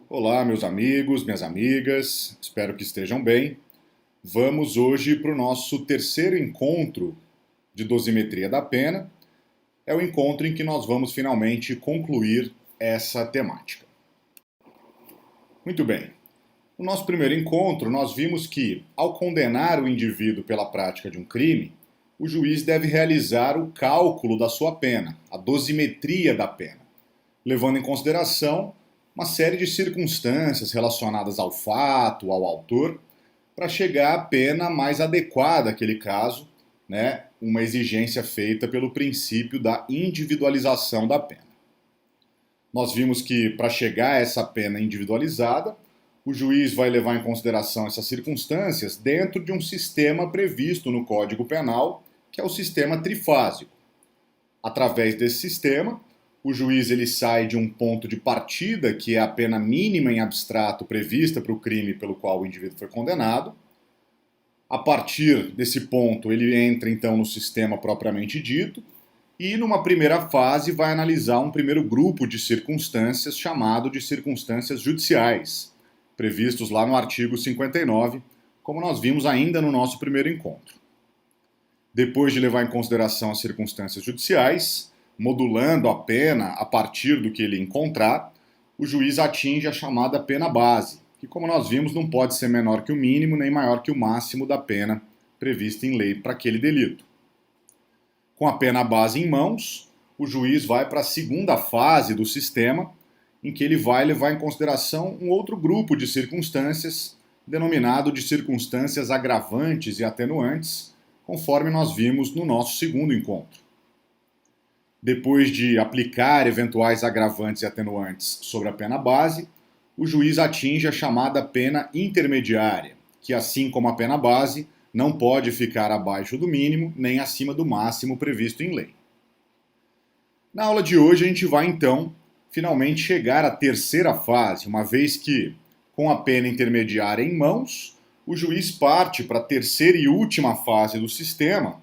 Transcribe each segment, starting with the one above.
Olá, meus amigos, minhas amigas, espero que estejam bem. Vamos hoje para o nosso terceiro encontro de dosimetria da pena. É o encontro em que nós vamos finalmente concluir essa temática. Muito bem. No nosso primeiro encontro, nós vimos que, ao condenar o indivíduo pela prática de um crime, o juiz deve realizar o cálculo da sua pena, a dosimetria da pena, levando em consideração uma série de circunstâncias relacionadas ao fato, ao autor, para chegar à pena mais adequada àquele caso, né? Uma exigência feita pelo princípio da individualização da pena. Nós vimos que, para chegar a essa pena individualizada, o juiz vai levar em consideração essas circunstâncias dentro de um sistema previsto no Código Penal, que é o sistema trifásico. Através desse sistema, o juiz ele sai de um ponto de partida, que é a pena mínima em abstrato prevista para o crime pelo qual o indivíduo foi condenado. A partir desse ponto, ele entra então no sistema propriamente dito e, numa primeira fase, vai analisar um primeiro grupo de circunstâncias chamado de circunstâncias judiciais, previstos lá no artigo 59, como nós vimos ainda no nosso primeiro encontro. Depois de levar em consideração as circunstâncias judiciais, modulando a pena a partir do que ele encontrar, o juiz atinge a chamada pena base, que, como nós vimos, não pode ser menor que o mínimo nem maior que o máximo da pena prevista em lei para aquele delito. Com a pena base em mãos, o juiz vai para a segunda fase do sistema, em que ele vai levar em consideração um outro grupo de circunstâncias, denominado de circunstâncias agravantes e atenuantes, conforme nós vimos no nosso segundo encontro. Depois de aplicar eventuais agravantes e atenuantes sobre a pena base, o juiz atinge a chamada pena intermediária, que, assim como a pena base, não pode ficar abaixo do mínimo nem acima do máximo previsto em lei. Na aula de hoje a gente vai então finalmente chegar à terceira fase, uma vez que, com a pena intermediária em mãos, o juiz parte para a terceira e última fase do sistema,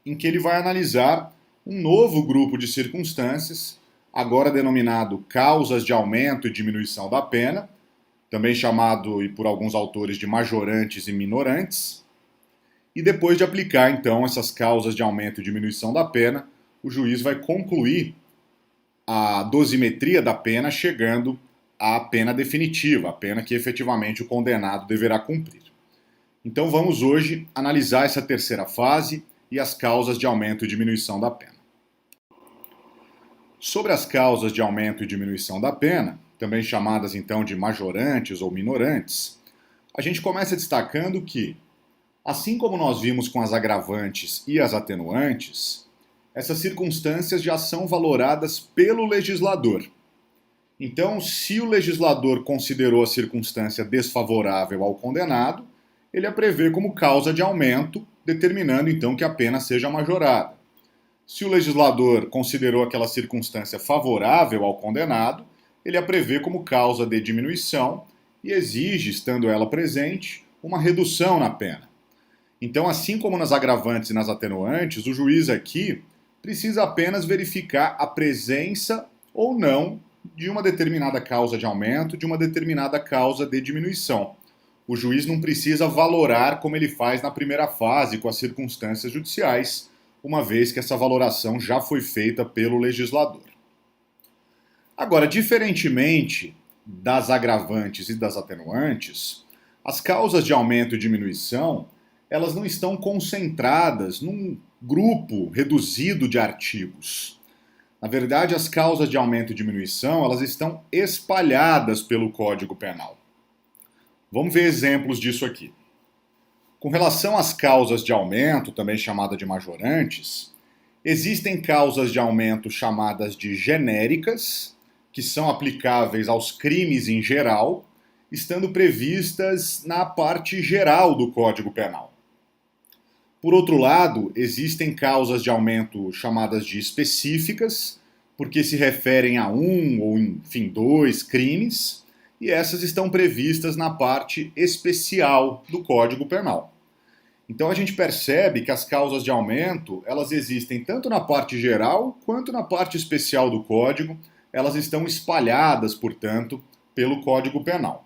em que ele vai analisar um novo grupo de circunstâncias, agora denominado causas de aumento e diminuição da pena, também chamado e por alguns autores de majorantes e minorantes. E depois de aplicar então essas causas de aumento e diminuição da pena, o juiz vai concluir a dosimetria da pena, chegando à pena definitiva, a pena que efetivamente o condenado deverá cumprir. Então vamos hoje analisar essa terceira fase e as causas de aumento e diminuição da pena. Sobre as causas de aumento e diminuição da pena, também chamadas então de majorantes ou minorantes, a gente começa destacando que, assim como nós vimos com as agravantes e as atenuantes, essas circunstâncias já são valoradas pelo legislador. Então, se o legislador considerou a circunstância desfavorável ao condenado, ele a prevê como causa de aumento, determinando então que a pena seja majorada. Se o legislador considerou aquela circunstância favorável ao condenado, ele a prevê como causa de diminuição e exige, estando ela presente, uma redução na pena. Então, assim como nas agravantes e nas atenuantes, o juiz aqui precisa apenas verificar a presença ou não de uma determinada causa de aumento, de uma determinada causa de diminuição. O juiz não precisa valorar como ele faz na primeira fase com as circunstâncias judiciais, uma vez que essa valoração já foi feita pelo legislador. Agora, diferentemente das agravantes e das atenuantes, as causas de aumento e diminuição, elas não estão concentradas num grupo reduzido de artigos. Na verdade, as causas de aumento e diminuição, elas estão espalhadas pelo Código Penal. Vamos ver exemplos disso aqui. Com relação às causas de aumento, também chamada de majorantes, existem causas de aumento chamadas de genéricas, que são aplicáveis aos crimes em geral, estando previstas na parte geral do Código Penal. Por outro lado, existem causas de aumento chamadas de específicas, porque se referem a um ou, enfim, dois crimes, e essas estão previstas na parte especial do Código Penal. Então a gente percebe que as causas de aumento, elas existem tanto na parte geral quanto na parte especial do Código, elas estão espalhadas, portanto, pelo Código Penal.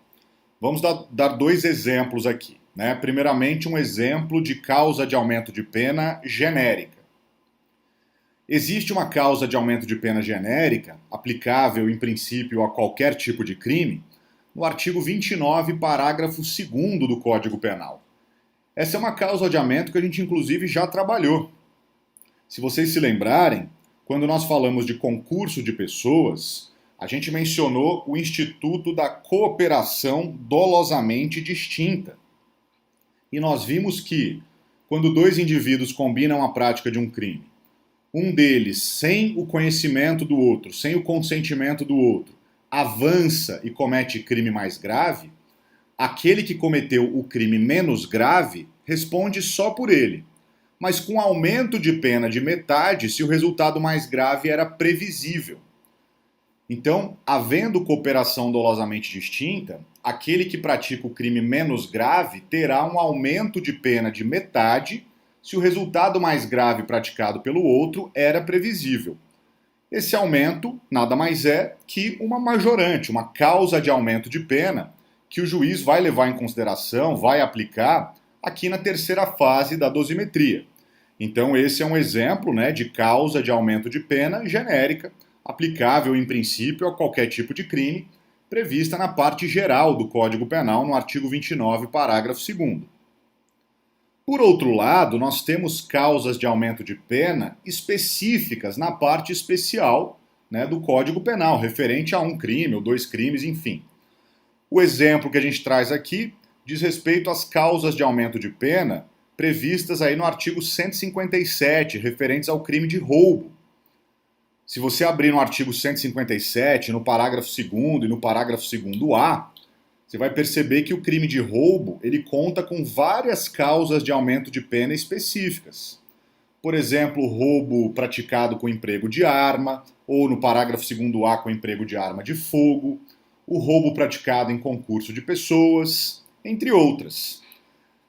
Vamos dar dois exemplos aqui, né? Primeiramente, um exemplo de causa de aumento de pena genérica. Existe uma causa de aumento de pena genérica, aplicável em princípio a qualquer tipo de crime, no artigo 29, parágrafo 2º do Código Penal. Essa é uma causa de aumento que a gente inclusive já trabalhou. Se vocês se lembrarem, quando nós falamos de concurso de pessoas, a gente mencionou o Instituto da Cooperação Dolosamente Distinta. E nós vimos que, quando dois indivíduos combinam a prática de um crime, um deles, sem o conhecimento do outro, sem o consentimento do outro, avança e comete crime mais grave, aquele que cometeu o crime menos grave responde só por ele, mas com aumento de pena de metade se o resultado mais grave era previsível. Então, havendo cooperação dolosamente distinta, aquele que pratica o crime menos grave terá um aumento de pena de metade se o resultado mais grave praticado pelo outro era previsível. Esse aumento nada mais é que uma majorante, uma causa de aumento de pena que o juiz vai levar em consideração, vai aplicar aqui na terceira fase da dosimetria. Então esse é um exemplo, né, de causa de aumento de pena genérica, aplicável em princípio a qualquer tipo de crime, prevista na parte geral do Código Penal, no artigo 29, parágrafo 2º. Por outro lado, nós temos causas de aumento de pena específicas na parte especial, né, do Código Penal, referente a um crime ou dois crimes, enfim. O exemplo que a gente traz aqui diz respeito às causas de aumento de pena previstas aí no artigo 157, referentes ao crime de roubo. Se você abrir no artigo 157, no parágrafo 2º e no parágrafo 2º-A, você vai perceber que o crime de roubo ele conta com várias causas de aumento de pena específicas. Por exemplo, o roubo praticado com emprego de arma, ou no parágrafo 2º-A com emprego de arma de fogo, o roubo praticado em concurso de pessoas, entre outras.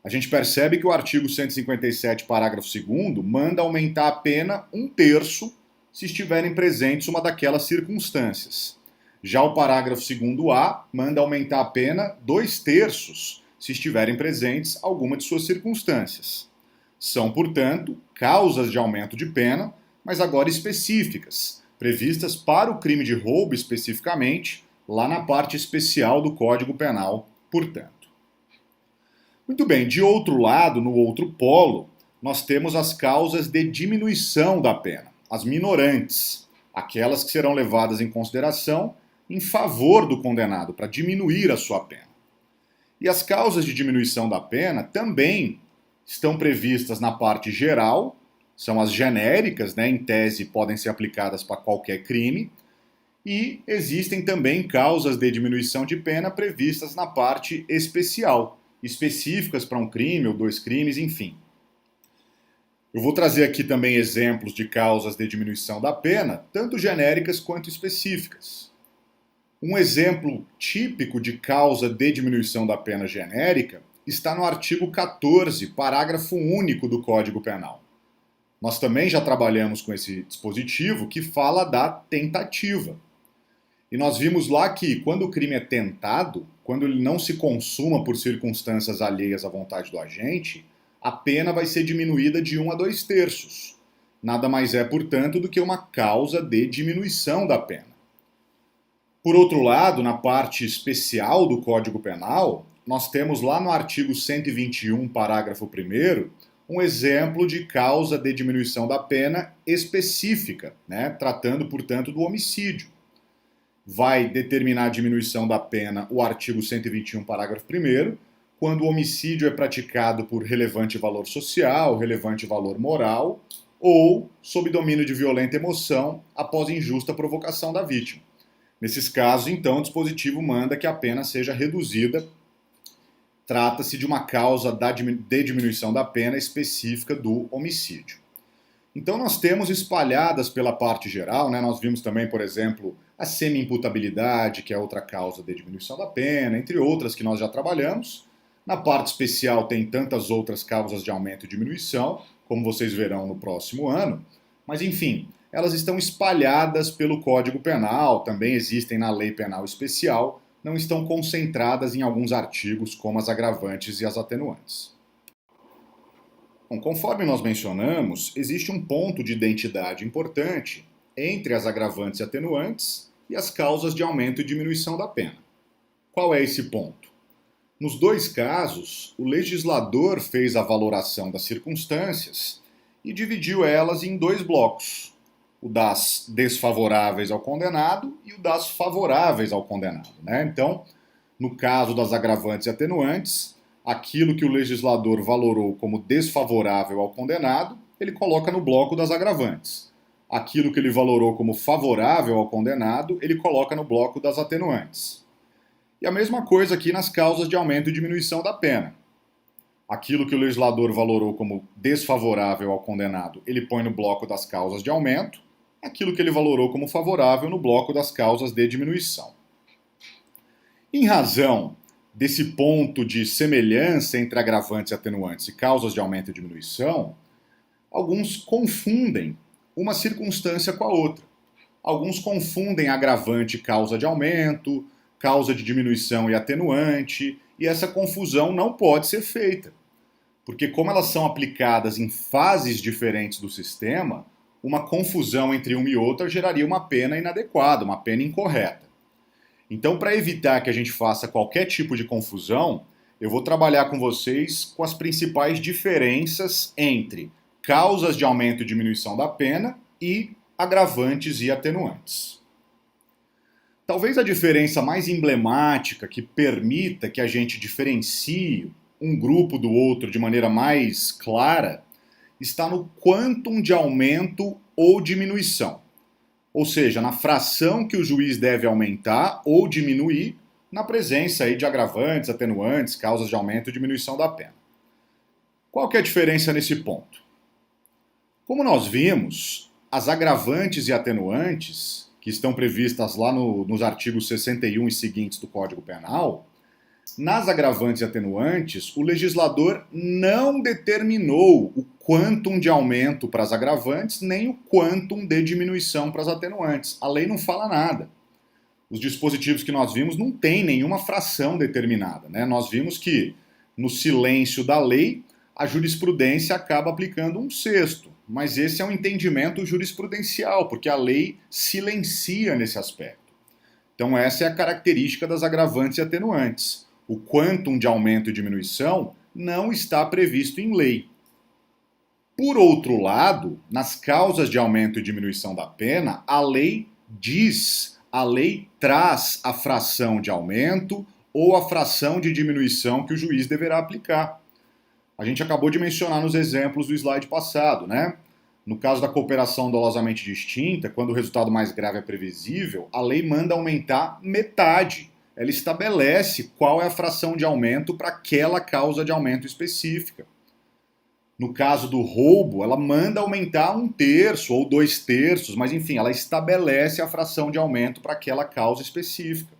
A gente percebe que o artigo 157, parágrafo 2º, manda aumentar a pena 1/3 se estiverem presentes uma daquelas circunstâncias. Já o parágrafo 2º-A manda aumentar a pena 2/3 se estiverem presentes alguma de suas circunstâncias. São, portanto, causas de aumento de pena, mas agora específicas, previstas para o crime de roubo especificamente, lá na parte especial do Código Penal, portanto. Muito bem, de outro lado, no outro polo, nós temos as causas de diminuição da pena, as minorantes, aquelas que serão levadas em consideração em favor do condenado, para diminuir a sua pena. E as causas de diminuição da pena também estão previstas na parte geral, são as genéricas, né, em tese podem ser aplicadas para qualquer crime, e existem também causas de diminuição de pena previstas na parte especial, específicas para um crime ou dois crimes, enfim. Eu vou trazer aqui também exemplos de causas de diminuição da pena, tanto genéricas quanto específicas. Um exemplo típico de causa de diminuição da pena genérica está no artigo 14, parágrafo único do Código Penal. Nós também já trabalhamos com esse dispositivo que fala da tentativa. E nós vimos lá que, quando o crime é tentado, quando ele não se consuma por circunstâncias alheias à vontade do agente, a pena vai ser diminuída de 1 a 2/3. Nada mais é, portanto, do que uma causa de diminuição da pena. Por outro lado, na parte especial do Código Penal, nós temos lá no artigo 121, parágrafo 1º, um exemplo de causa de diminuição da pena específica, né, tratando, portanto, do homicídio. Vai determinar a diminuição da pena o artigo 121, parágrafo 1º, quando o homicídio é praticado por relevante valor social, relevante valor moral, ou sob domínio de violenta emoção após injusta provocação da vítima. Nesses casos, então, o dispositivo manda que a pena seja reduzida. Trata-se de uma causa de diminuição da pena específica do homicídio. Então nós temos espalhadas pela parte geral, né? Nós vimos também, por exemplo, a semi-imputabilidade, que é outra causa de diminuição da pena, entre outras que nós já trabalhamos. Na parte especial tem tantas outras causas de aumento e diminuição, como vocês verão no próximo ano, mas enfim, elas estão espalhadas pelo Código Penal, também existem na Lei Penal Especial, não estão concentradas em alguns artigos, como as agravantes e as atenuantes. Bom, conforme nós mencionamos, existe um ponto de identidade importante entre as agravantes e atenuantes e as causas de aumento e diminuição da pena. Qual é esse ponto? Nos dois casos, o legislador fez a valoração das circunstâncias e dividiu elas em dois blocos, o das desfavoráveis ao condenado e o das favoráveis ao condenado, né? Então, no caso das agravantes e atenuantes, aquilo que o legislador valorou como desfavorável ao condenado, ele coloca no bloco das agravantes. Aquilo que ele valorou como favorável ao condenado, ele coloca no bloco das atenuantes. E a mesma coisa aqui nas causas de aumento e diminuição da pena. Aquilo que o legislador valorou como desfavorável ao condenado, ele põe no bloco das causas de aumento. Aquilo que ele valorou como favorável no bloco das causas de diminuição. Em razão desse ponto de semelhança entre agravantes e atenuantes e causas de aumento e diminuição, alguns confundem uma circunstância com a outra. Alguns confundem agravante e causa de aumento, causa de diminuição e atenuante, e essa confusão não pode ser feita. Porque como elas são aplicadas em fases diferentes do sistema, uma confusão entre uma e outra geraria uma pena inadequada, uma pena incorreta. Então, para evitar que a gente faça qualquer tipo de confusão, eu vou trabalhar com vocês com as principais diferenças entre causas de aumento e diminuição da pena e agravantes e atenuantes. Talvez a diferença mais emblemática que permita que a gente diferencie um grupo do outro de maneira mais clara está no quantum de aumento ou diminuição. Ou seja, na fração que o juiz deve aumentar ou diminuir na presença aí de agravantes, atenuantes, causas de aumento e diminuição da pena. Qual que é a diferença nesse ponto? Como nós vimos, as agravantes e atenuantes, que estão previstas lá nos artigos 61 e seguintes do Código Penal, nas agravantes e atenuantes, o legislador não determinou o quantum de aumento para as agravantes, nem o quantum de diminuição para as atenuantes. A lei não fala nada. Os dispositivos que nós vimos não têm nenhuma fração determinada, né? Nós vimos que, no silêncio da lei, a jurisprudência acaba aplicando um sexto, mas esse é um entendimento jurisprudencial, porque a lei silencia nesse aspecto. Então essa é a característica das agravantes e atenuantes. O quantum de aumento e diminuição não está previsto em lei. Por outro lado, nas causas de aumento e diminuição da pena, a lei traz a fração de aumento ou a fração de diminuição que o juiz deverá aplicar. A gente acabou de mencionar nos exemplos do slide passado, né? No caso da cooperação dolosamente distinta, quando o resultado mais grave é previsível, a lei manda aumentar metade. Ela estabelece qual é a fração de aumento para aquela causa de aumento específica. No caso do roubo, ela manda aumentar 1/3 ou 2/3, mas enfim, ela estabelece a fração de aumento para aquela causa específica.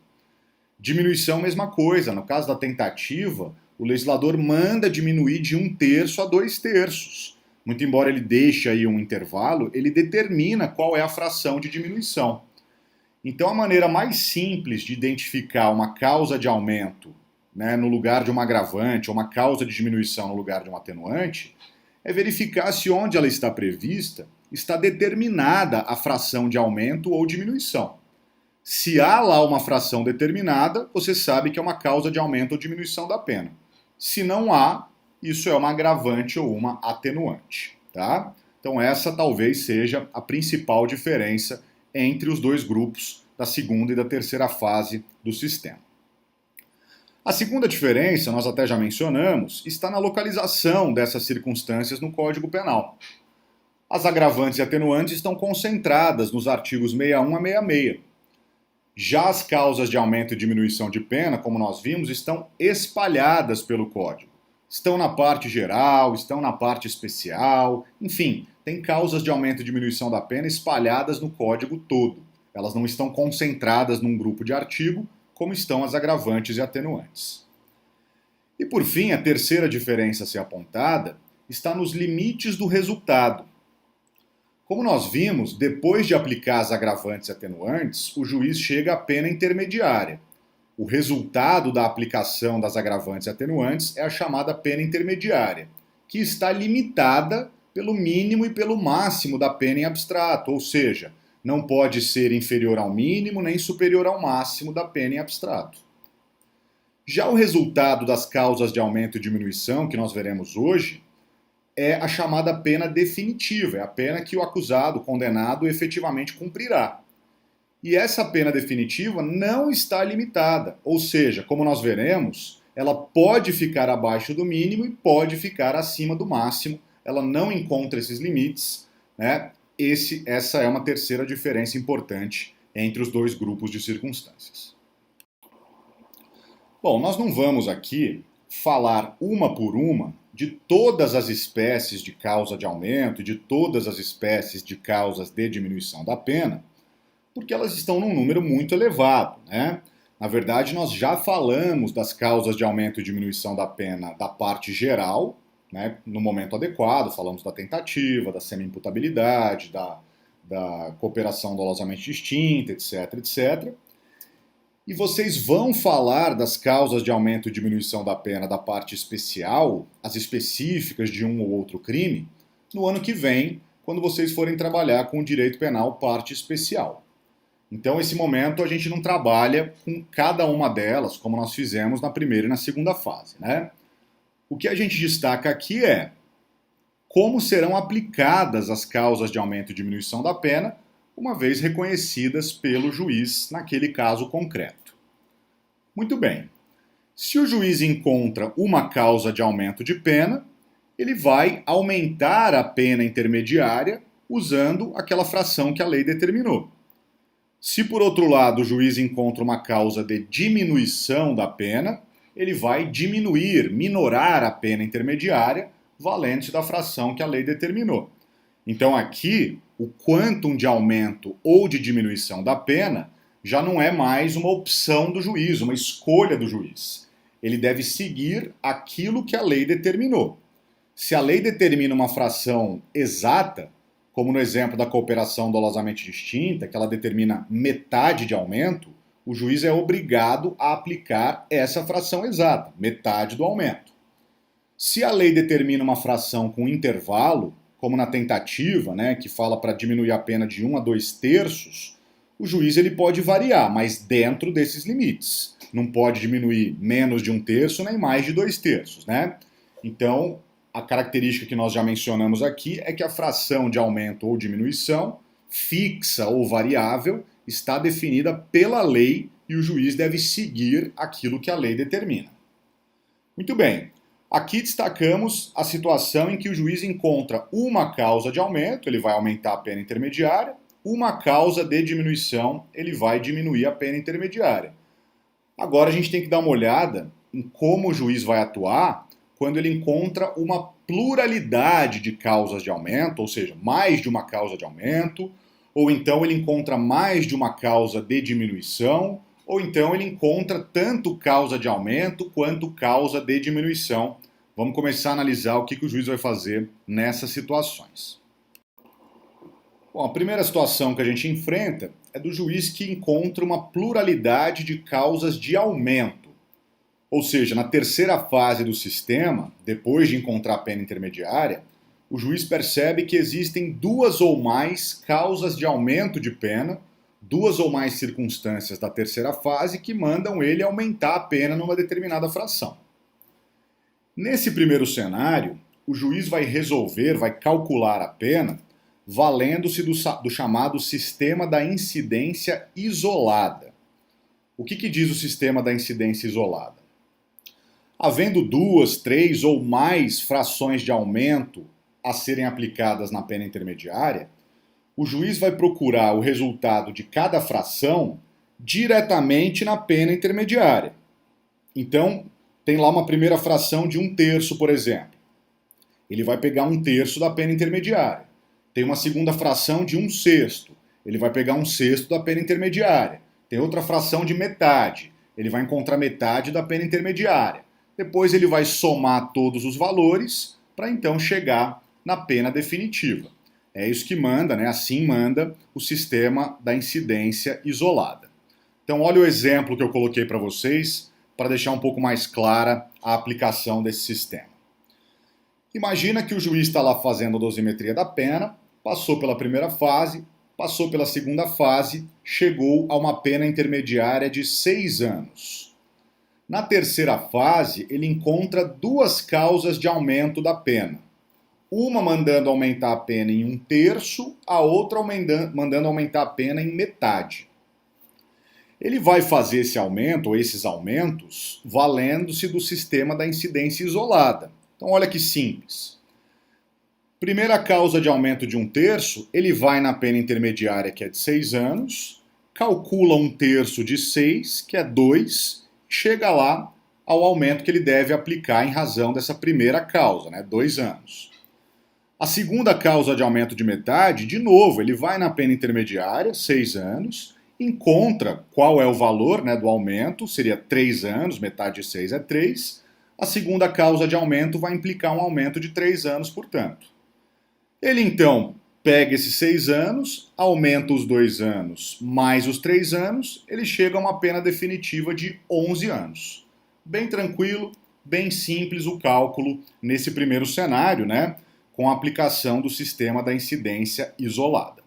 Diminuição, mesma coisa. No caso da tentativa, o legislador manda diminuir de 1/3 a 2/3. Muito embora ele deixe aí um intervalo, ele determina qual é a fração de diminuição. Então a maneira mais simples de identificar uma causa de aumento, né, no lugar de uma agravante, ou uma causa de diminuição no lugar de um atenuante, é verificar se onde ela está prevista está determinada a fração de aumento ou diminuição. Se há lá uma fração determinada, você sabe que é uma causa de aumento ou diminuição da pena. Se não há, isso é uma agravante ou uma atenuante, tá? Então essa talvez seja a principal diferença entre os dois grupos da segunda e da terceira fase do sistema. A segunda diferença, nós até já mencionamos, está na localização dessas circunstâncias no Código Penal. As agravantes e atenuantes estão concentradas nos artigos 61 a 66. Já as causas de aumento e diminuição de pena, como nós vimos, estão espalhadas pelo Código. Estão na parte geral, estão na parte especial, enfim, tem causas de aumento e diminuição da pena espalhadas no Código todo. Elas não estão concentradas num grupo de artigo, como estão as agravantes e atenuantes. E por fim, a terceira diferença a ser apontada está nos limites do resultado. Como nós vimos, depois de aplicar as agravantes e atenuantes, o juiz chega à pena intermediária. O resultado da aplicação das agravantes e atenuantes é a chamada pena intermediária, que está limitada pelo mínimo e pelo máximo da pena em abstrato, ou seja, não pode ser inferior ao mínimo nem superior ao máximo da pena em abstrato. Já o resultado das causas de aumento e diminuição, que nós veremos hoje, é a chamada pena definitiva, é a pena que o acusado, o condenado, efetivamente cumprirá. E essa pena definitiva não está limitada, ou seja, como nós veremos, ela pode ficar abaixo do mínimo e pode ficar acima do máximo, ela não encontra esses limites, né? Essa é uma terceira diferença importante entre os dois grupos de circunstâncias. Bom, nós não vamos aqui falar uma por uma de todas as espécies de causa de aumento e de todas as espécies de causas de diminuição da pena, porque elas estão num número muito elevado, né? Na verdade, nós já falamos das causas de aumento e diminuição da pena da parte geral, né, no momento adequado, falamos da tentativa, da semi-imputabilidade, da cooperação dolosamente distinta, etc, etc. E vocês vão falar das causas de aumento e diminuição da pena da parte especial, as específicas de um ou outro crime, no ano que vem, quando vocês forem trabalhar com o direito penal parte especial. Então, esse momento a gente não trabalha com cada uma delas, como nós fizemos na primeira e na segunda fase, né? O que a gente destaca aqui é como serão aplicadas as causas de aumento e diminuição da pena, uma vez reconhecidas pelo juiz naquele caso concreto. Muito bem. Se o juiz encontra uma causa de aumento de pena, ele vai aumentar a pena intermediária usando aquela fração que a lei determinou. Se, por outro lado, o juiz encontra uma causa de diminuição da pena, ele vai diminuir, minorar a pena intermediária, valendo-se da fração que a lei determinou. Então aqui, o quantum de aumento ou de diminuição da pena já não é mais uma opção do juiz, uma escolha do juiz. Ele deve seguir aquilo que a lei determinou. Se a lei determina uma fração exata, como no exemplo da cooperação dolosamente distinta, que ela determina metade de aumento, o juiz é obrigado a aplicar essa fração exata, metade do aumento. Se a lei determina uma fração com intervalo, como na tentativa, né, que fala para diminuir a pena de 1 a 2 terços, o juiz ele pode variar, mas dentro desses limites. Não pode diminuir menos de 1 terço nem mais de 2 terços, né? Então, a característica que nós já mencionamos aqui é que a fração de aumento ou diminuição, fixa ou variável, está definida pela lei e o juiz deve seguir aquilo que a lei determina. Muito bem. Aqui destacamos a situação em que o juiz encontra uma causa de aumento, ele vai aumentar a pena intermediária, uma causa de diminuição, ele vai diminuir a pena intermediária. Agora a gente tem que dar uma olhada em como o juiz vai atuar quando ele encontra uma pluralidade de causas de aumento, ou seja, mais de uma causa de aumento, ou então ele encontra mais de uma causa de diminuição, ou então ele encontra tanto causa de aumento quanto causa de diminuição. Vamos começar a analisar o que o juiz vai fazer nessas situações. Bom, a primeira situação que a gente enfrenta é do juiz que encontra uma pluralidade de causas de aumento. Ou seja, na terceira fase do sistema, depois de encontrar a pena intermediária, o juiz percebe que existem duas ou mais causas de aumento de pena, duas ou mais circunstâncias da terceira fase que mandam ele aumentar a pena numa determinada fração. Nesse primeiro cenário, o juiz vai resolver, vai calcular a pena, valendo-se do chamado sistema da incidência isolada. O que diz o sistema da incidência isolada? Havendo duas, três ou mais frações de aumento a serem aplicadas na pena intermediária, o juiz vai procurar o resultado de cada fração diretamente na pena intermediária. Então, tem lá uma primeira fração de 1 terço, por exemplo. Ele vai pegar 1 terço da pena intermediária. Tem uma segunda fração de 1 sexto. Ele vai pegar 1 sexto da pena intermediária. Tem outra fração de metade. Ele vai encontrar metade da pena intermediária. Depois ele vai somar todos os valores para então chegar na pena definitiva. É isso que manda, né? Assim manda o sistema da incidência isolada. Então olha o exemplo que eu coloquei para vocês para deixar um pouco mais clara a aplicação desse sistema. Imagina que o juiz está lá fazendo a dosimetria da pena, passou pela primeira fase, passou pela segunda fase, chegou a uma pena intermediária de 6 anos. Na terceira fase, ele encontra duas causas de aumento da pena. Uma mandando aumentar a pena em 1/3, a outra mandando aumentar a pena em metade. Ele vai fazer esse aumento, ou esses aumentos, valendo-se do sistema da incidência isolada. Então olha que simples. Primeira causa de aumento de 1/3, ele vai na pena intermediária, que é de 6 anos, calcula 1/3 de 6, que é 2, chega lá ao aumento que ele deve aplicar em razão dessa primeira causa, 2 anos. A segunda causa de aumento de metade, de novo, ele vai na pena intermediária, 6 anos, encontra qual é o valor do aumento, seria 3 anos, metade de 6 é 3. A segunda causa de aumento vai implicar um aumento de 3 anos, portanto. Ele então pega esses 6 anos, aumenta os 2 anos mais os 3 anos, ele chega a uma pena definitiva de 11 anos. Bem tranquilo, bem simples o cálculo nesse primeiro cenário, com a aplicação do sistema da incidência isolada.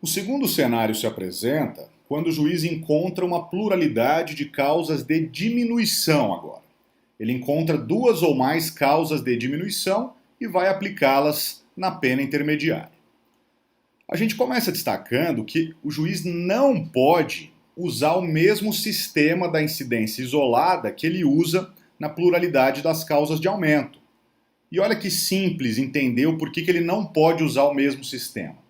O segundo cenário se apresenta quando o juiz encontra uma pluralidade de causas de diminuição agora. Ele encontra duas ou mais causas de diminuição e vai aplicá-las na pena intermediária. A gente começa destacando que o juiz não pode usar o mesmo sistema da incidência isolada que ele usa na pluralidade das causas de aumento. E olha que simples entender o porquê que ele não pode usar o mesmo sistema.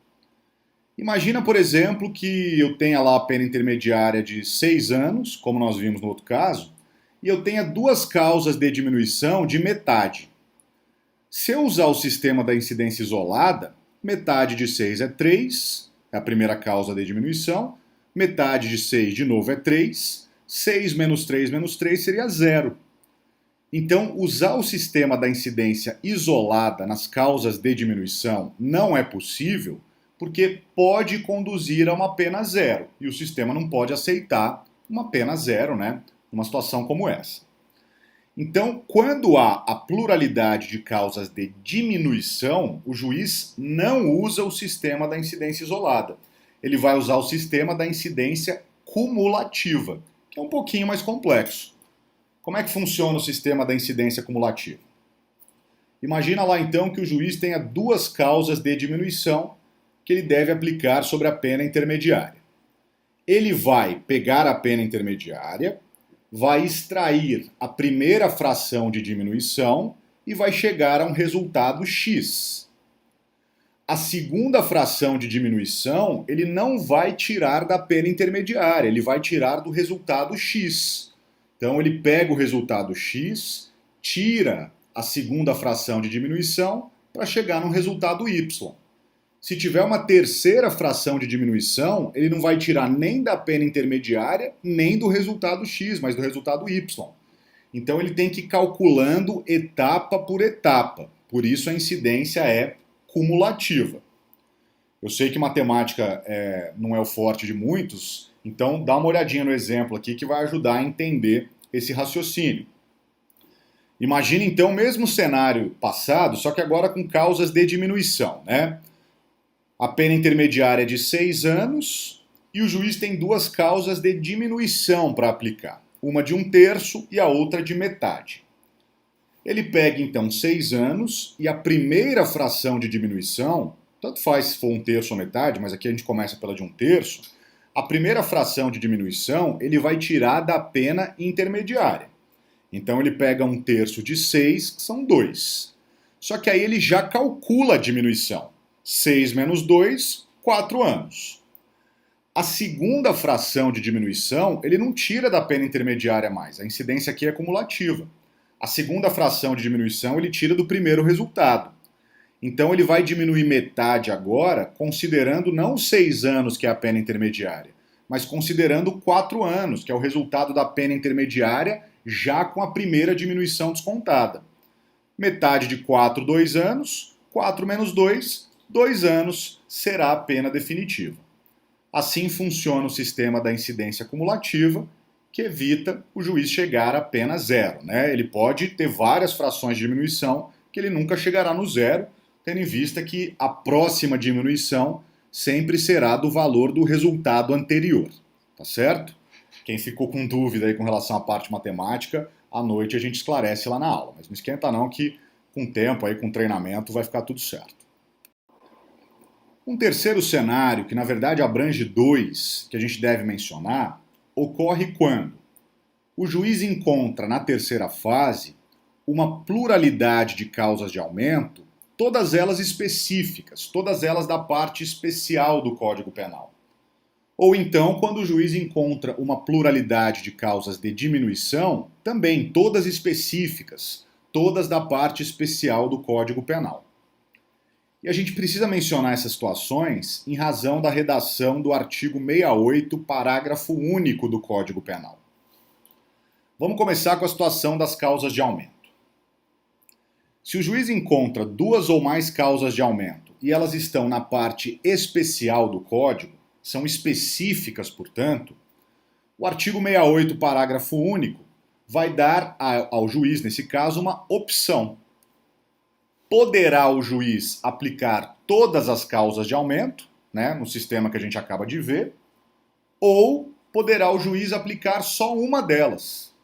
Imagina, por exemplo, que eu tenha lá a pena intermediária de 6 anos, como nós vimos no outro caso, e eu tenha duas causas de diminuição de metade. Se eu usar o sistema da incidência isolada, metade de 6 é 3, é a primeira causa de diminuição, metade de 6 de novo é 3, 6 menos 3 seria 0. Então, usar o sistema da incidência isolada nas causas de diminuição não é possível, porque pode conduzir a uma pena 0, e o sistema não pode aceitar uma pena 0, numa situação como essa. Então, quando há a pluralidade de causas de diminuição, o juiz não usa o sistema da incidência isolada. Ele vai usar o sistema da incidência cumulativa, que é um pouquinho mais complexo. Como é que funciona o sistema da incidência cumulativa? Imagina lá então que o juiz tenha duas causas de diminuição que ele deve aplicar sobre a pena intermediária. Ele vai pegar a pena intermediária, vai extrair a primeira fração de diminuição e vai chegar a um resultado x. A segunda fração de diminuição ele não vai tirar da pena intermediária, ele vai tirar do resultado x. Então ele pega o resultado x, tira a segunda fração de diminuição para chegar no resultado y. Se tiver uma terceira fração de diminuição, ele não vai tirar nem da pena intermediária, nem do resultado x, mas do resultado y. Então ele tem que ir calculando etapa por etapa. Por isso a incidência é cumulativa. Eu sei que matemática não é o forte de muitos, então dá uma olhadinha no exemplo aqui que vai ajudar a entender esse raciocínio. Imagine então o mesmo cenário passado, só que agora com causas de diminuição, A pena intermediária é de 6 anos e o juiz tem duas causas de diminuição para aplicar. Uma de 1/3 e a outra de metade. Ele pega então 6 anos e a primeira fração de diminuição, tanto faz se for 1/3 ou metade, mas aqui a gente começa pela de 1/3, a primeira fração de diminuição ele vai tirar da pena intermediária. Então ele pega 1/3 de 6, que são 2. Só que aí ele já calcula a diminuição. 6 menos 2, 4 anos. A segunda fração de diminuição, ele não tira da pena intermediária mais. A incidência aqui é cumulativa. A segunda fração de diminuição, ele tira do primeiro resultado. Então ele vai diminuir metade agora, considerando não os 6 anos, que é a pena intermediária, mas considerando 4 anos, que é o resultado da pena intermediária, já com a primeira diminuição descontada. Metade de 4, 2 anos, 4 menos 2, 2 anos será a pena definitiva. Assim funciona o sistema da incidência cumulativa, que evita o juiz chegar a pena zero, né? Ele pode ter várias frações de diminuição que ele nunca chegará no zero, tendo em vista que a próxima diminuição sempre será do valor do resultado anterior, tá certo? Quem ficou com dúvida aí com relação à parte matemática, à noite a gente esclarece lá na aula, mas não esquenta não que com tempo aí, com treinamento, vai ficar tudo certo. Um terceiro cenário, que na verdade abrange dois, que a gente deve mencionar, ocorre quando o juiz encontra na terceira fase uma pluralidade de causas de aumento, todas elas específicas, todas elas da parte especial do Código Penal. Ou então, quando o juiz encontra uma pluralidade de causas de diminuição, também todas específicas, todas da parte especial do Código Penal. E a gente precisa mencionar essas situações em razão da redação do artigo 68, parágrafo único do Código Penal. Vamos começar com a situação das causas de aumento. Se o juiz encontra duas ou mais causas de aumento e elas estão na parte especial do Código, são específicas, portanto, o artigo 68, parágrafo único, vai dar ao juiz, nesse caso, uma opção. Poderá o juiz aplicar todas as causas de aumento, né, no sistema que a gente acaba de ver, ou poderá o juiz aplicar só uma delas.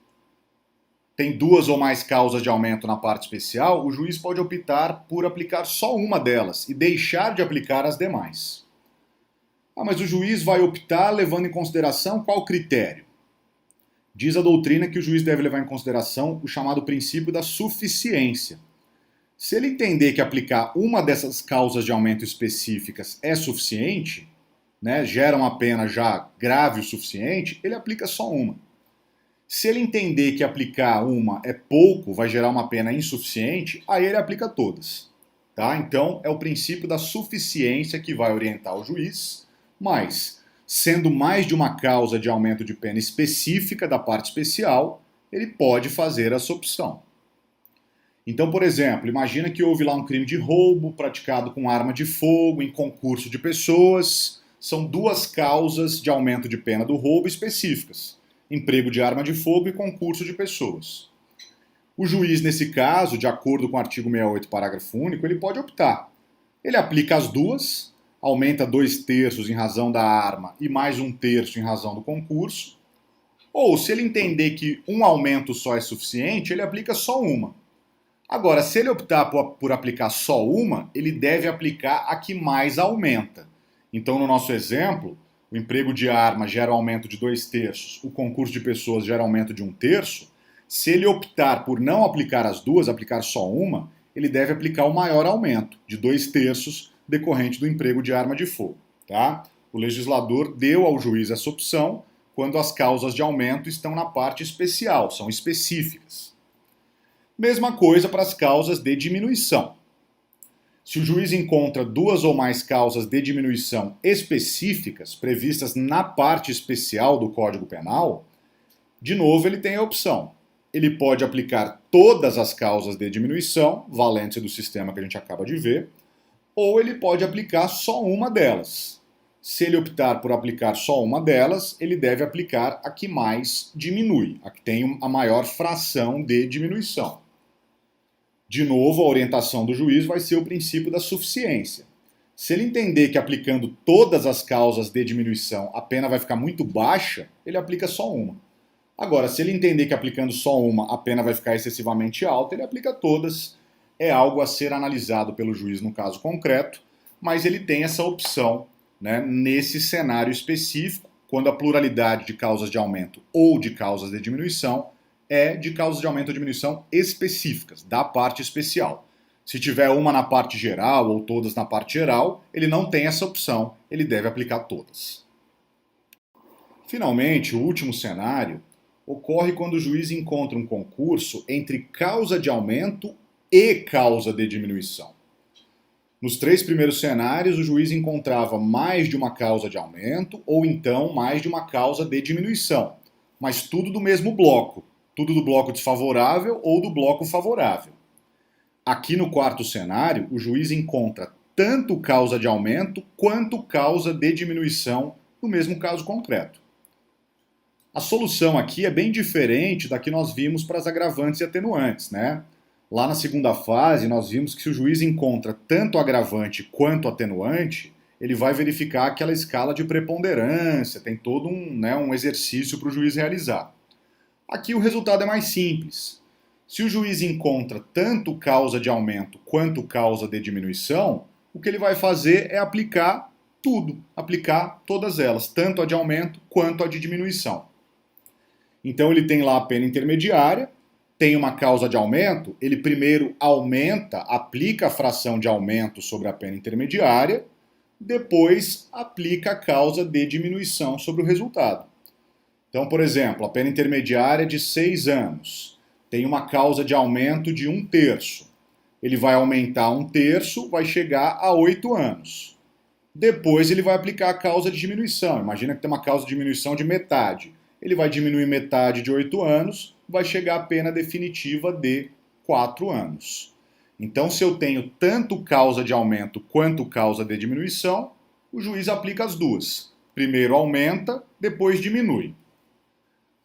Tem duas ou mais causas de aumento na parte especial, o juiz pode optar por aplicar só uma delas e deixar de aplicar as demais. Mas o juiz vai optar levando em consideração qual critério? Diz a doutrina que o juiz deve levar em consideração o chamado princípio da suficiência. Se ele entender que aplicar uma dessas causas de aumento específicas é suficiente, né, gera uma pena já grave o suficiente, ele aplica só uma. Se ele entender que aplicar uma é pouco, vai gerar uma pena insuficiente, aí ele aplica todas. Tá? Então, é o princípio da suficiência que vai orientar o juiz, mas, sendo mais de uma causa de aumento de pena específica da parte especial, ele pode fazer essa opção. Então, por exemplo, imagina que houve lá um crime de roubo praticado com arma de fogo em concurso de pessoas. São duas causas de aumento de pena do roubo específicas: emprego de arma de fogo e concurso de pessoas. O juiz, nesse caso, de acordo com o artigo 68, parágrafo único, ele pode optar. Ele aplica as duas, aumenta 2/3 em razão da arma e mais 1/3 em razão do concurso. Ou, se ele entender que um aumento só é suficiente, ele aplica só uma. Agora, se ele optar por aplicar só uma, ele deve aplicar a que mais aumenta. Então, no nosso exemplo, o emprego de arma gera um aumento de 2/3, o concurso de pessoas gera um aumento de 1/3. Se ele optar por não aplicar as duas, aplicar só uma, ele deve aplicar o maior aumento, de 2/3, decorrente do emprego de arma de fogo. Tá? O legislador deu ao juiz essa opção quando as causas de aumento estão na parte especial, são específicas. Mesma coisa para as causas de diminuição. Se o juiz encontra duas ou mais causas de diminuição específicas previstas na parte especial do Código Penal, de novo ele tem a opção. Ele pode aplicar todas as causas de diminuição, valente do sistema que a gente acaba de ver, ou ele pode aplicar só uma delas. Se ele optar por aplicar só uma delas, ele deve aplicar a que mais diminui, a que tem a maior fração de diminuição. De novo, a orientação do juiz vai ser o princípio da suficiência. Se ele entender que aplicando todas as causas de diminuição a pena vai ficar muito baixa, ele aplica só uma. Agora, se ele entender que aplicando só uma a pena vai ficar excessivamente alta, ele aplica todas. É algo a ser analisado pelo juiz no caso concreto, mas ele tem essa opção, né, nesse cenário específico, quando a pluralidade de causas de aumento ou de causas de diminuição é de causas de aumento ou diminuição específicas, da parte especial. Se tiver uma na parte geral ou todas na parte geral, ele não tem essa opção, ele deve aplicar todas. Finalmente, o último cenário ocorre quando o juiz encontra um concurso entre causa de aumento e causa de diminuição. Nos três primeiros cenários, o juiz encontrava mais de uma causa de aumento ou então mais de uma causa de diminuição, mas tudo do mesmo bloco. Tudo do bloco desfavorável ou do bloco favorável. Aqui no quarto cenário, o juiz encontra tanto causa de aumento quanto causa de diminuição no mesmo caso concreto. A solução aqui é bem diferente da que nós vimos para as agravantes e atenuantes, né? Lá na segunda fase, nós vimos que se o juiz encontra tanto agravante quanto atenuante, ele vai verificar aquela escala de preponderância, tem todo um exercício para o juiz realizar. Aqui o resultado é mais simples. Se o juiz encontra tanto causa de aumento quanto causa de diminuição, o que ele vai fazer é aplicar tudo, aplicar todas elas, tanto a de aumento quanto a de diminuição. Então ele tem lá a pena intermediária, tem uma causa de aumento, ele primeiro aumenta, aplica a fração de aumento sobre a pena intermediária, depois aplica a causa de diminuição sobre o resultado. Então, por exemplo, a pena intermediária é de 6 anos, tem uma causa de aumento de 1/3. Ele vai aumentar 1/3, vai chegar a 8 anos. Depois ele vai aplicar a causa de diminuição. Imagina que tem uma causa de diminuição de metade. Ele vai diminuir metade de 8 anos, vai chegar à pena definitiva de 4 anos. Então, se eu tenho tanto causa de aumento quanto causa de diminuição, o juiz aplica as duas. Primeiro aumenta, depois diminui.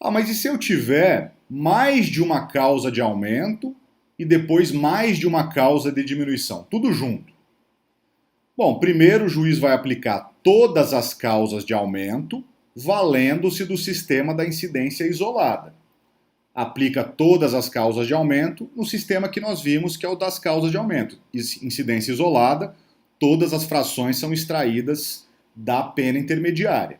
Mas e se eu tiver mais de uma causa de aumento e depois mais de uma causa de diminuição? Tudo junto. Bom, primeiro o juiz vai aplicar todas as causas de aumento, valendo-se do sistema da incidência isolada. Aplica todas as causas de aumento no sistema que nós vimos, que é o das causas de aumento. Incidência isolada, todas as frações são extraídas da pena intermediária.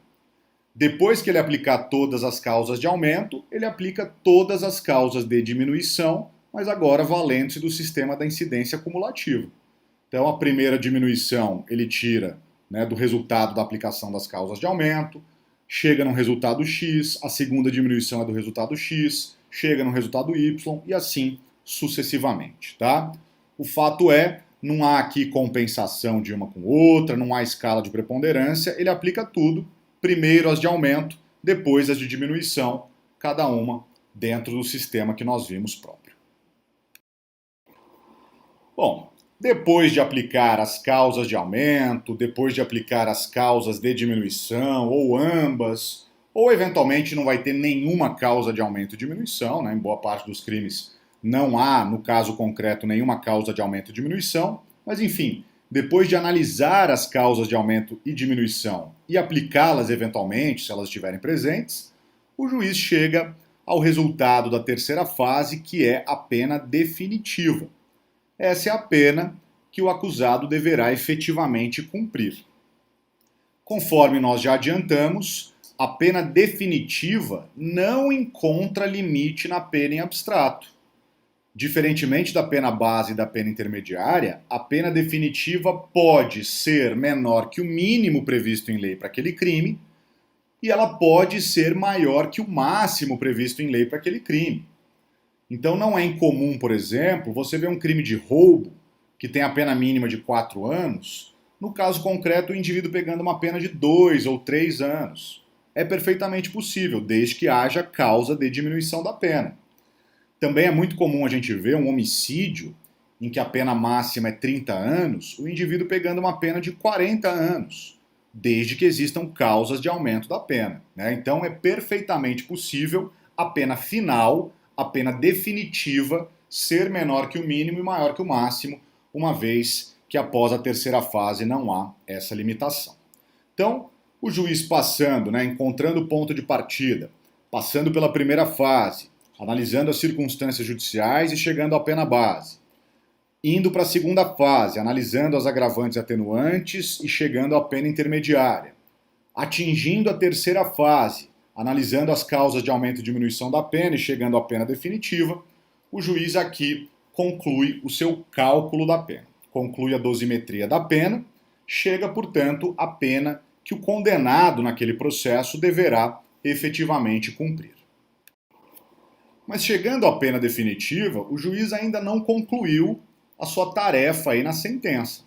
Depois que ele aplicar todas as causas de aumento, ele aplica todas as causas de diminuição, mas agora valendo-se do sistema da incidência cumulativa. Então, a primeira diminuição ele tira, do resultado da aplicação das causas de aumento, chega no resultado X, a segunda diminuição é do resultado X, chega no resultado Y e assim sucessivamente, tá? O fato é, não há aqui compensação de uma com outra, não há escala de preponderância, ele aplica tudo, primeiro as de aumento, depois as de diminuição, cada uma dentro do sistema que nós vimos próprio. Bom, depois de aplicar as causas de aumento, depois de aplicar as causas de diminuição, ou ambas, ou eventualmente não vai ter nenhuma causa de aumento e diminuição, né? Em boa parte dos crimes não há, no caso concreto, nenhuma causa de aumento e diminuição, mas enfim, depois de analisar as causas de aumento e diminuição e aplicá-las eventualmente, se elas estiverem presentes, o juiz chega ao resultado da terceira fase, que é a pena definitiva. Essa é a pena que o acusado deverá efetivamente cumprir. Conforme nós já adiantamos, a pena definitiva não encontra limite na pena em abstrato. Diferentemente da pena base e da pena intermediária, a pena definitiva pode ser menor que o mínimo previsto em lei para aquele crime e ela pode ser maior que o máximo previsto em lei para aquele crime. Então não é incomum, por exemplo, você ver um crime de roubo que tem a pena mínima de 4 anos, no caso concreto o indivíduo pegando uma pena de 2 ou 3 anos. É perfeitamente possível, desde que haja causa de diminuição da pena. Também é muito comum a gente ver um homicídio em que a pena máxima é 30 anos, o indivíduo pegando uma pena de 40 anos, desde que existam causas de aumento da pena, né? Então é perfeitamente possível a pena final, a pena definitiva, ser menor que o mínimo e maior que o máximo, uma vez que após a terceira fase não há essa limitação. Então, o juiz passando, encontrando o ponto de partida, passando pela primeira fase, analisando as circunstâncias judiciais e chegando à pena base, indo para a segunda fase, analisando as agravantes e atenuantes e chegando à pena intermediária, atingindo a terceira fase, analisando as causas de aumento e diminuição da pena e chegando à pena definitiva, o juiz aqui conclui o seu cálculo da pena, conclui a dosimetria da pena, chega, portanto, à pena que o condenado naquele processo deverá efetivamente cumprir. Mas chegando à pena definitiva, o juiz ainda não concluiu a sua tarefa aí na sentença.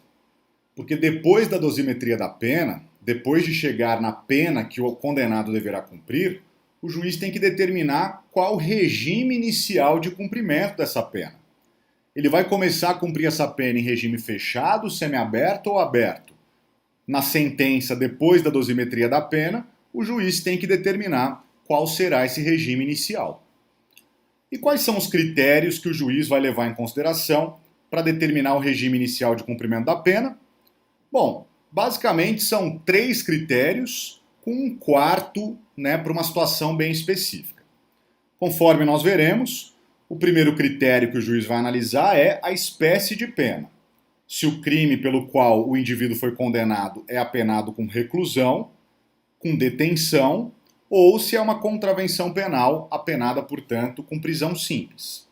Porque depois da dosimetria da pena, depois de chegar na pena que o condenado deverá cumprir, o juiz tem que determinar qual o regime inicial de cumprimento dessa pena. Ele vai começar a cumprir essa pena em regime fechado, semiaberto ou aberto? na sentença depois da dosimetria da pena, o juiz tem que determinar qual será esse regime inicial. E quais são os critérios que o juiz vai levar em consideração para determinar o regime inicial de cumprimento da pena? Bom, basicamente são 3 critérios com um quarto, para uma situação bem específica. Conforme nós veremos, o primeiro critério que o juiz vai analisar é a espécie de pena. Se o crime pelo qual o indivíduo foi condenado é apenado com reclusão, com detenção, ou se é uma contravenção penal apenada, portanto, com prisão simples.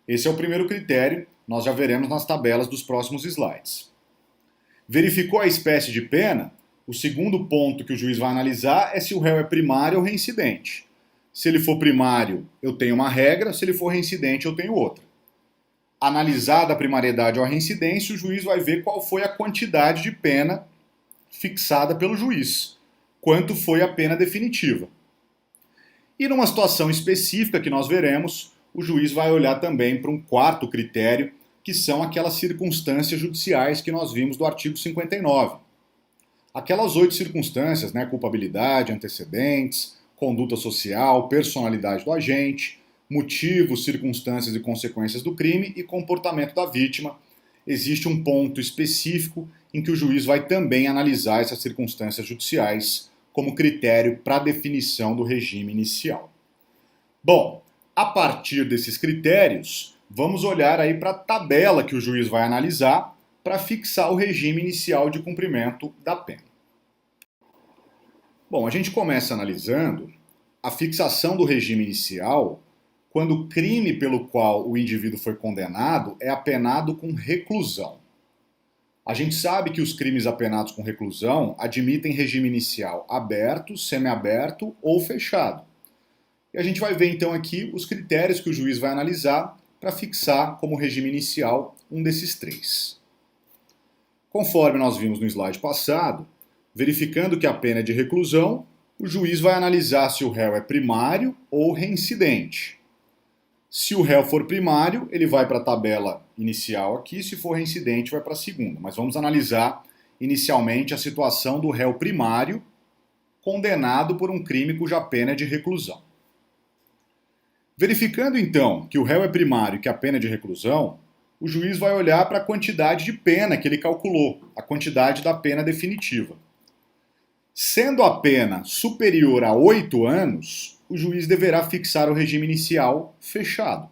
Esse é o primeiro critério, nós já veremos nas tabelas dos próximos slides. Verificou a espécie de pena? O segundo ponto que o juiz vai analisar é se o réu é primário ou reincidente. Se ele for primário, eu tenho uma regra, se ele for reincidente, eu tenho outra. Analisada a primariedade ou a reincidência, o juiz vai ver qual foi a quantidade de pena fixada pelo juiz, quanto foi a pena definitiva. E numa situação específica que nós veremos, o juiz vai olhar também para um quarto critério, que são aquelas circunstâncias judiciais que nós vimos do artigo 59. Aquelas 8 circunstâncias, culpabilidade, antecedentes, conduta social, personalidade do agente, motivos, circunstâncias e consequências do crime e comportamento da vítima. Existe um ponto específico em que o juiz vai também analisar essas circunstâncias judiciais como critério para a definição do regime inicial. Bom, a partir desses critérios, vamos olhar aí para a tabela que o juiz vai analisar para fixar o regime inicial de cumprimento da pena. Bom, a gente começa analisando a fixação do regime inicial quando o crime pelo qual o indivíduo foi condenado é apenado com reclusão. A gente sabe que os crimes apenados com reclusão admitem regime inicial aberto, semiaberto ou fechado. E a gente vai ver então aqui os critérios que o juiz vai analisar para fixar como regime inicial um desses 3. Conforme nós vimos no slide passado, verificando que a pena é de reclusão, o juiz vai analisar se o réu é primário ou reincidente. Se o réu for primário, ele vai para a tabela inicial aqui, se for reincidente, vai para a segunda. Mas vamos analisar inicialmente a situação do réu primário condenado por um crime cuja pena é de reclusão. Verificando então que o réu é primário e que a pena é de reclusão, o juiz vai olhar para a quantidade de pena que ele calculou, a quantidade da pena definitiva. Sendo a pena superior a 8 anos, o juiz deverá fixar o regime inicial fechado.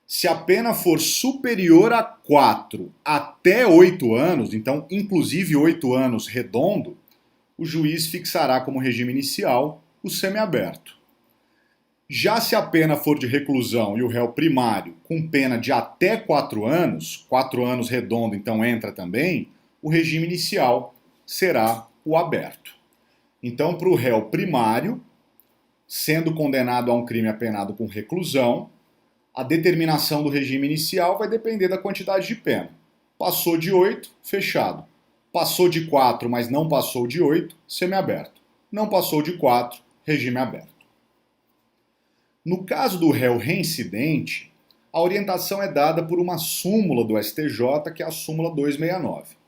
Se a pena for superior a 4 até 8 anos, então inclusive 8 anos redondo, o juiz fixará como regime inicial o semiaberto. Já se a pena for de reclusão e o réu primário com pena de até 4 anos redondo então entra também, o regime inicial será o aberto. Então, para o réu primário, sendo condenado a um crime apenado com reclusão, a determinação do regime inicial vai depender da quantidade de pena. Passou de 8, fechado. Passou de 4, mas não passou de 8, semiaberto. Não passou de 4, regime aberto. No caso do réu reincidente, a orientação é dada por uma súmula do STJ, que é a súmula 269.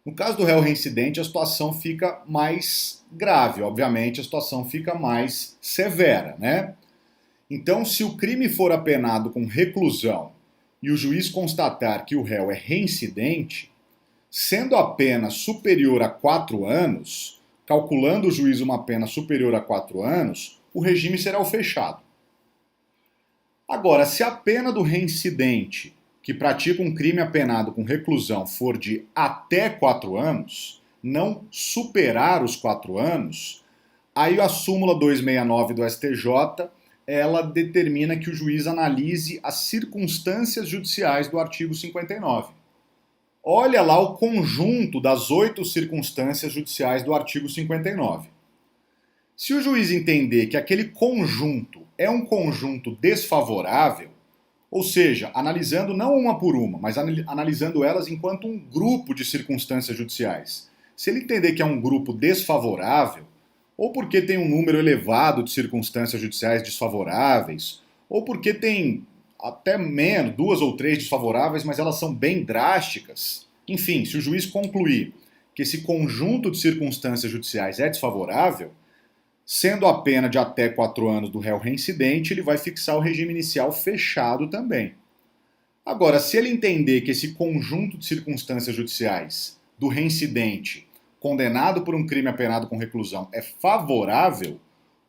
No caso do réu reincidente, a situação fica mais grave, obviamente a situação fica mais severa, Então, se o crime for apenado com reclusão e o juiz constatar que o réu é reincidente, sendo a pena superior a 4 anos, calculando o juiz uma pena superior a 4 anos, o regime será o fechado. Agora, se a pena do reincidente que pratica um crime apenado com reclusão for de até 4 anos, não superar os 4 anos, aí a súmula 269 do STJ, ela determina que o juiz analise as circunstâncias judiciais do artigo 59. Olha lá o conjunto das 8 circunstâncias judiciais do artigo 59. Se o juiz entender que aquele conjunto é um conjunto desfavorável, ou seja, analisando não uma por uma, mas analisando elas enquanto um grupo de circunstâncias judiciais. Se ele entender que é um grupo desfavorável, ou porque tem um número elevado de circunstâncias judiciais desfavoráveis, ou porque tem até menos, 2 ou 3 desfavoráveis, mas elas são bem drásticas. Enfim, se o juiz concluir que esse conjunto de circunstâncias judiciais é desfavorável, sendo a pena de até 4 anos do réu reincidente, ele vai fixar o regime inicial fechado também. Agora, se ele entender que esse conjunto de circunstâncias judiciais do reincidente condenado por um crime apenado com reclusão é favorável,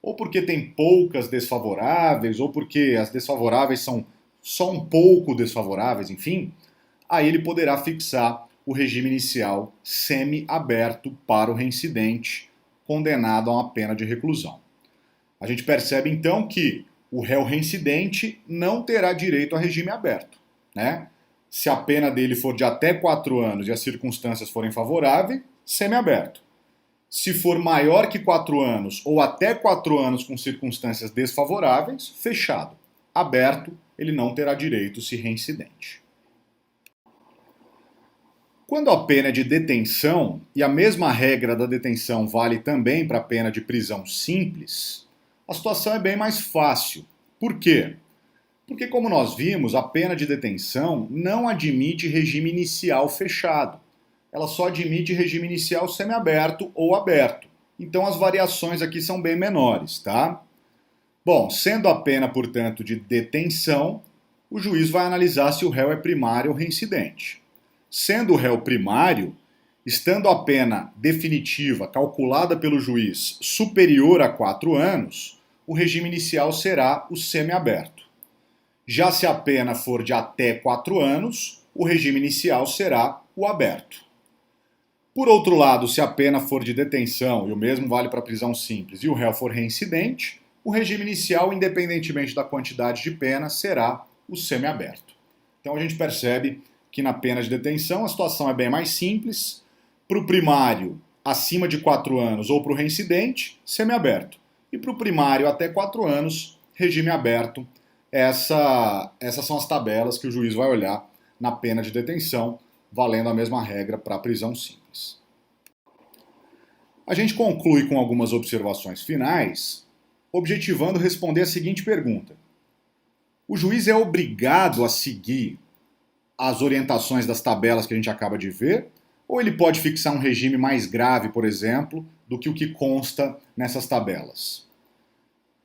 ou porque tem poucas desfavoráveis, ou porque as desfavoráveis são só um pouco desfavoráveis, enfim, aí ele poderá fixar o regime inicial semi-aberto para o reincidente condenado a uma pena de reclusão. A gente percebe então que o réu reincidente não terá direito a regime aberto, né? Se a pena dele for de até 4 anos e as circunstâncias forem favoráveis, semi-aberto. Se for maior que 4 anos ou até 4 anos com circunstâncias desfavoráveis, fechado. Aberto, ele não terá direito se reincidente. Quando a pena é de detenção, e a mesma regra da detenção vale também para a pena de prisão simples, a situação é bem mais fácil. Por quê? Porque, como nós vimos, a pena de detenção não admite regime inicial fechado. Ela só admite regime inicial semiaberto ou aberto. Então as variações aqui são bem menores, tá? Bom, sendo a pena, portanto, de detenção, o juiz vai analisar se o réu é primário ou reincidente. Sendo o réu primário, estando a pena definitiva calculada pelo juiz superior a 4 anos, o regime inicial será o semiaberto. Já se a pena for de até 4 anos, o regime inicial será o aberto. Por outro lado, se a pena for de detenção, e o mesmo vale para prisão simples, e o réu for reincidente, o regime inicial, independentemente da quantidade de pena, será o semiaberto. Então a gente percebe que na pena de detenção a situação é bem mais simples. Para o primário, acima de 4 anos, ou para o reincidente, semiaberto. E para o primário, até 4 anos, regime aberto. Essas são as tabelas que o juiz vai olhar na pena de detenção, valendo a mesma regra para a prisão simples. A gente conclui com algumas observações finais, objetivando responder a seguinte pergunta: o juiz é obrigado a seguir as orientações das tabelas que a gente acaba de ver, ou ele pode fixar um regime mais grave, por exemplo, do que o que consta nessas tabelas?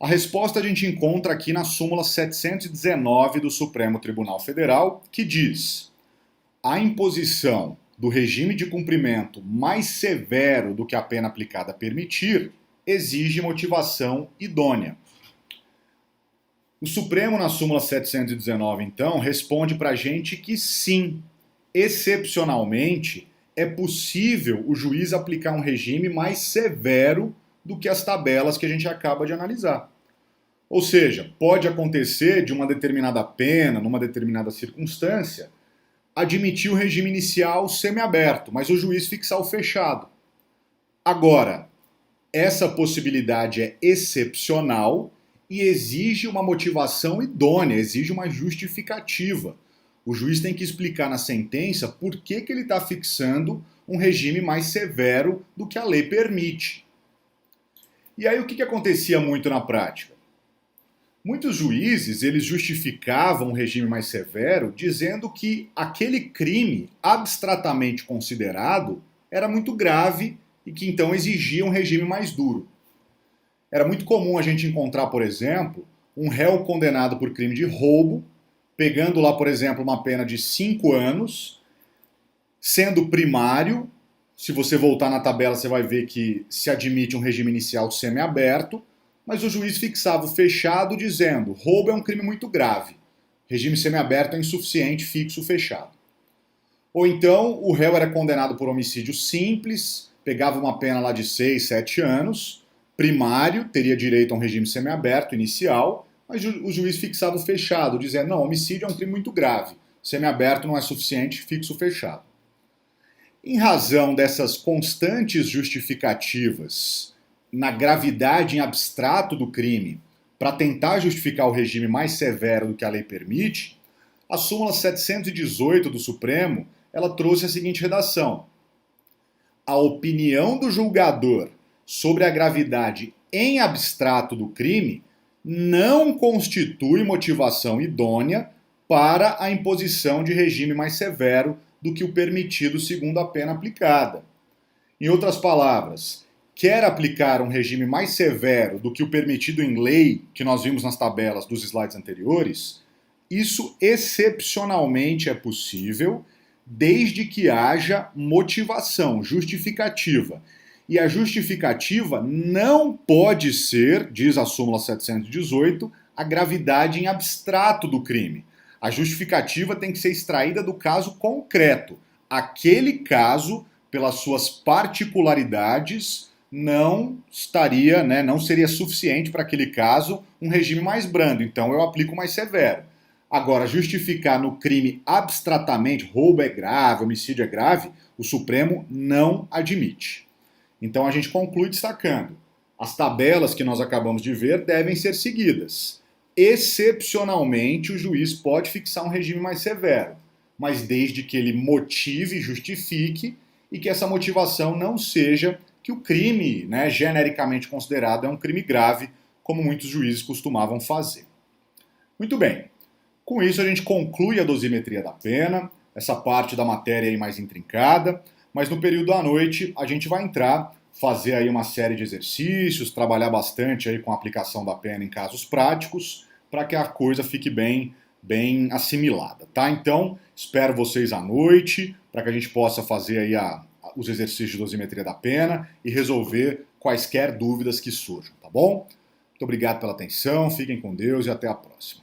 A resposta a gente encontra aqui na súmula 719 do Supremo Tribunal Federal, que diz: a imposição do regime de cumprimento mais severo do que a pena aplicada permitir exige motivação idônea. O Supremo, na súmula 719, então, responde para a gente que sim, excepcionalmente, é possível o juiz aplicar um regime mais severo do que as tabelas que a gente acaba de analisar. Ou seja, pode acontecer de uma determinada pena, numa determinada circunstância, admitir o regime inicial semiaberto, mas o juiz fixar o fechado. Agora, essa possibilidade é excepcional e exige uma motivação idônea, exige uma justificativa. O juiz tem que explicar na sentença por que ele está fixando um regime mais severo do que a lei permite. E aí o que acontecia muito na prática? Muitos juízes, eles justificavam um regime mais severo dizendo que aquele crime abstratamente considerado era muito grave e que então exigia um regime mais duro. Era muito comum a gente encontrar, por exemplo, um réu condenado por crime de roubo, pegando lá, por exemplo, uma pena de 5 anos, sendo primário. Se você voltar na tabela, você vai ver que se admite um regime inicial semiaberto, mas o juiz fixava o fechado dizendo: roubo é um crime muito grave, regime semiaberto é insuficiente, fixo o fechado. Ou então o réu era condenado por homicídio simples, pegava uma pena lá de 6, 7 anos, primário, teria direito a um regime semiaberto inicial, mas o juiz fixava o fechado, dizendo: não, homicídio é um crime muito grave, semiaberto não é suficiente, fixo o fechado. Em razão dessas constantes justificativas na gravidade em abstrato do crime, para tentar justificar o regime mais severo do que a lei permite, a súmula 718 do Supremo, ela trouxe a seguinte redação: a opinião do julgador sobre a gravidade em abstrato do crime não constitui motivação idônea para a imposição de regime mais severo do que o permitido segundo a pena aplicada. Em outras palavras, quer aplicar um regime mais severo do que o permitido em lei, que nós vimos nas tabelas dos slides anteriores, isso excepcionalmente é possível, desde que haja motivação, justificativa. E a justificativa não pode ser, diz a súmula 718, a gravidade em abstrato do crime. A justificativa tem que ser extraída do caso concreto. Aquele caso, pelas suas particularidades, não estaria, não seria suficiente para aquele caso um regime mais brando. Então eu aplico mais severo. Agora, justificar no crime abstratamente, roubo é grave, homicídio é grave, o Supremo não admite. Então a gente conclui destacando: as tabelas que nós acabamos de ver devem ser seguidas. Excepcionalmente, o juiz pode fixar um regime mais severo, mas desde que ele motive e justifique, e que essa motivação não seja que o crime, genericamente considerado, é um crime grave, como muitos juízes costumavam fazer. Muito bem. Com isso, a gente conclui a dosimetria da pena, essa parte da matéria aí mais intrincada, mas no período da noite a gente vai entrar, fazer aí uma série de exercícios, trabalhar bastante aí com a aplicação da pena em casos práticos, para que a coisa fique bem assimilada, tá? Então, espero vocês à noite, para que a gente possa fazer aí os exercícios de dosimetria da pena e resolver quaisquer dúvidas que surjam, tá bom? Muito obrigado pela atenção, fiquem com Deus e até a próxima.